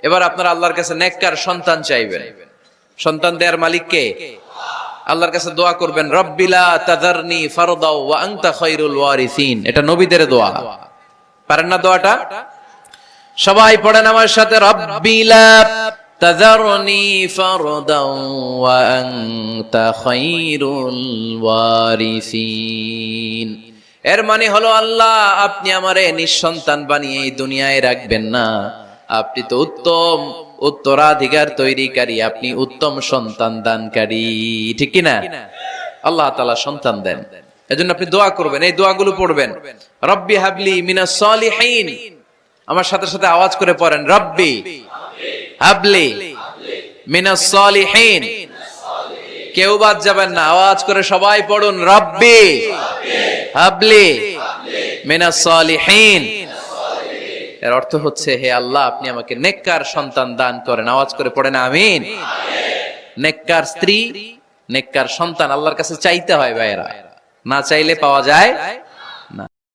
এবার আপনারা আল্লাহর কাছে নেককার সন্তান চাইবেন। সন্তান দেওয়ার মালিক কে? আল্লাহর কাছে দোয়া করবেন, রব্বিলা তাযারনি ফারদাও ওয়া আনতা খায়রুল ওয়ারিসিন। এটা নবীদের দোয়া, পারেন না দোয়াটা? সবাই পড়েন আমার সাথে, রব্বিলা তাযারনি ফারদাও ওয়া আনতা খায়রুল ওয়ারিসিন। এর মানে হলো, আল্লাহ আপনি আমারে নিঃসন্তান বানিয়ে এই দুনিয়ায় রাখবেন না, আপনি তো উত্তম উত্তরাধিকার তৈরিকারী, আপনি উত্তম সন্তান দানকারী, ঠিক কি না? আল্লাহ তাআলা সন্তান দেন, এজন্য আপনি দোয়া করবেন, এই দোয়াগুলো পড়বেন। রব্বি হাবলি মিনাস সালিহিন, আমার সাথে সাথে আওয়াজ করে পড়েন, রব্বি হাবলি মিনাস সালিহিন। কেউ বাদ যাবেন না, আওয়াজ করে সবাই পড়ুন, রব্বি হাবলি মিনাস সালিহিন। এর অর্থ হচ্ছে, হে আল্লাহ আপনি আমাকে নেককার সন্তান দান করেন। আওয়াজ করে পড়েন আমিন। নেককার স্ত্রী, নেককার সন্তান আল্লাহর কাছে চাইতে হয় ভাইয়েরা, না চাইলে পাওয়া যায়